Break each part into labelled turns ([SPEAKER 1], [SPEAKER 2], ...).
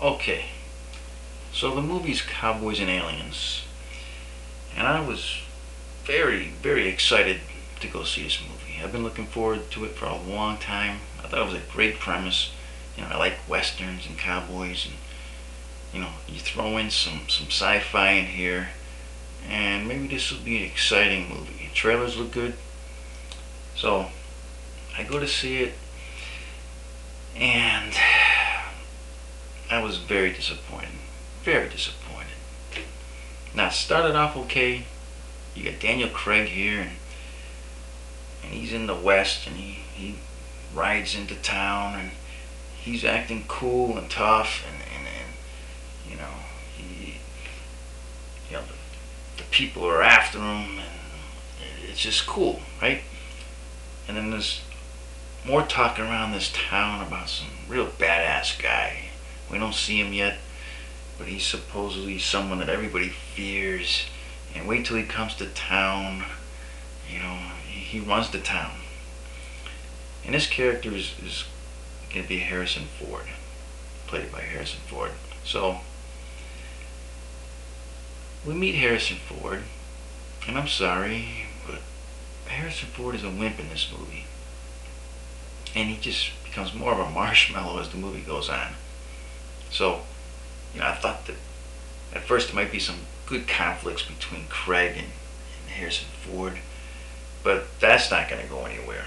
[SPEAKER 1] Okay, so the movie's Cowboys and Aliens, and I was very excited to go see this movie. I've been looking forward to it for a long time. I thought it was a great premise. I like westerns and cowboys, and you throw in some sci-fi in here, and maybe this will be an exciting movie. Trailers look good, so I go to see it, and I was very disappointed. Very disappointed. Now, it started off okay. You got Daniel Craig here, and he's in the West, and he rides into town, and he's acting cool and tough, and you know, he, the people are after him, and it's just cool, right? And then there's more talk around this town about some real badass guy. We don't see him yet, but he's supposedly someone that everybody fears. And wait till he comes to town. He runs the town. And this character is going to be Harrison Ford, played by Harrison Ford. So we meet Harrison Ford, and I'm sorry, but Harrison Ford is a wimp in this movie. And he just becomes more of a marshmallow as the movie goes on. So, I thought that at first there might be some good conflicts between Craig and Harrison Ford, but that's not going to go anywhere.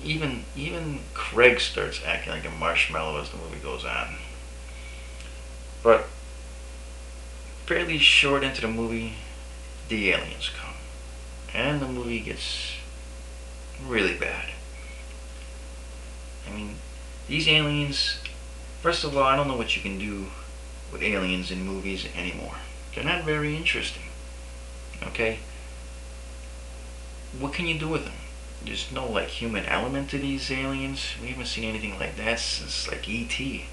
[SPEAKER 1] Even Craig starts acting like a marshmallow as the movie goes on. But fairly short into the movie, the aliens come, and the movie gets really bad. I mean, these aliens, first of all, I don't know what you can do with aliens in movies anymore. They're not very interesting. Okay? What can you do with them? There's no human element to these aliens. We haven't seen anything like that since E.T.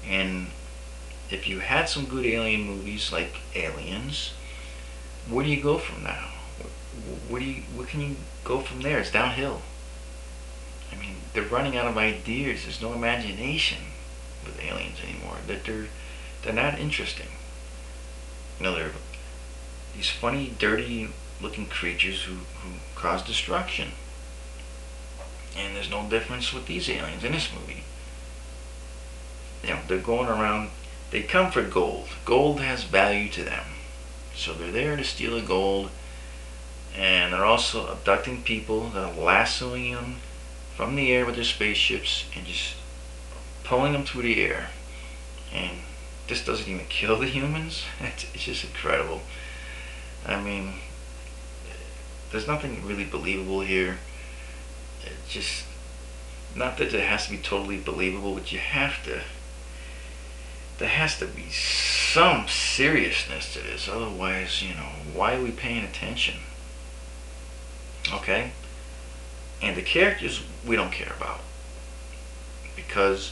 [SPEAKER 1] And if you had some good alien movies like Aliens, where do you go from now? What can you go from there? It's downhill. I mean, they're running out of ideas. There's no imagination with aliens anymore. They're not interesting. They're these funny, dirty-looking creatures who cause destruction. And there's no difference with these aliens in this movie. They're going around. They come for gold. Gold has value to them, so they're there to steal the gold. And they're also abducting people. They're lassoing them from the air with their spaceships and just pulling them through the air. And this doesn't even kill the humans. It's just incredible. I mean, there's nothing really believable here. It's just, not that it has to be totally believable, but there has to be some seriousness to this. Otherwise, why are we paying attention? Okay? And the characters we don't care about, because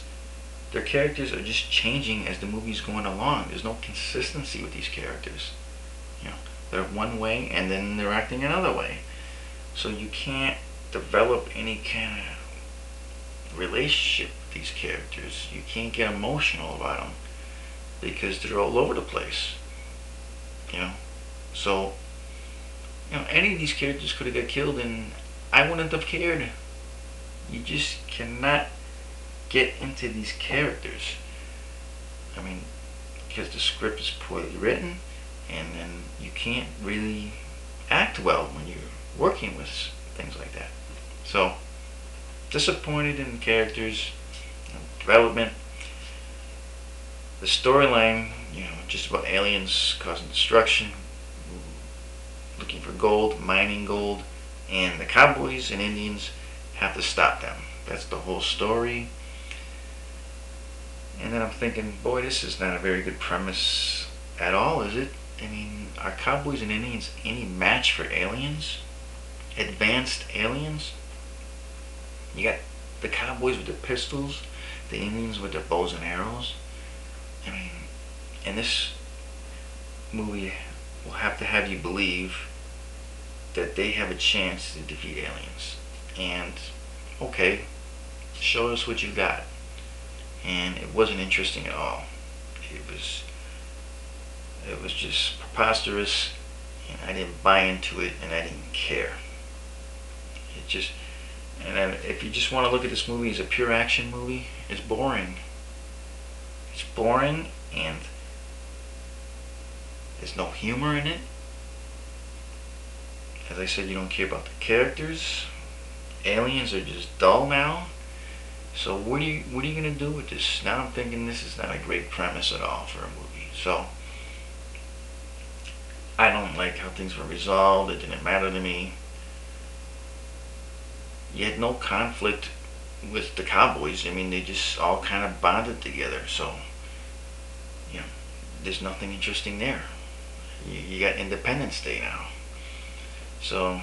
[SPEAKER 1] their characters are just changing as the movie's going along. There's no consistency with these characters. They're one way and then they're acting another way. So you can't develop any kind of relationship with these characters. You can't get emotional about them because they're all over the place. So any of these characters could have got killed and I wouldn't have cared. You just cannot get into these characters. I mean, because the script is poorly written, and then you can't really act well when you're working with things like that. So, disappointed in the characters, development, the storyline, just about aliens causing destruction, looking for gold, mining gold, and the cowboys and Indians have to stop them. That's the whole story. And then I'm thinking, boy, this is not a very good premise at all, is it? I mean, are cowboys and Indians any match for aliens? Advanced aliens? You got the cowboys with their pistols, the Indians with their bows and arrows. I mean, and this movie will have to have you believe that they have a chance to defeat aliens. And, okay, show us what you got. and it wasn't interesting at all. It was just preposterous, and I didn't buy into it, and I didn't care. It just, and then if you just want to look at this movie as a pure action movie, it's boring. It's boring, and there's no humor in it. As I said, you don't care about the characters. Aliens are just dull now. So what are you gonna do with this? Now I'm thinking this is not a great premise at all for a movie. So I don't like how things were resolved. It didn't matter to me. You had no conflict with the Cowboys. I mean, they just all kind of bonded together. So, you know, there's nothing interesting there. You got Independence Day now. So,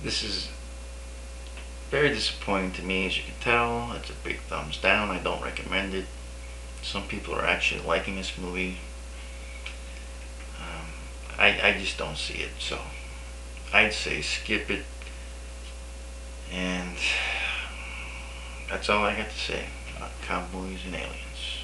[SPEAKER 1] this is very disappointing to me, as you can tell. It's a big thumbs down. I don't recommend it. Some people are actually liking this movie. I just don't see it. So, I'd say skip it. And that's all I got to say about Cowboys and Aliens.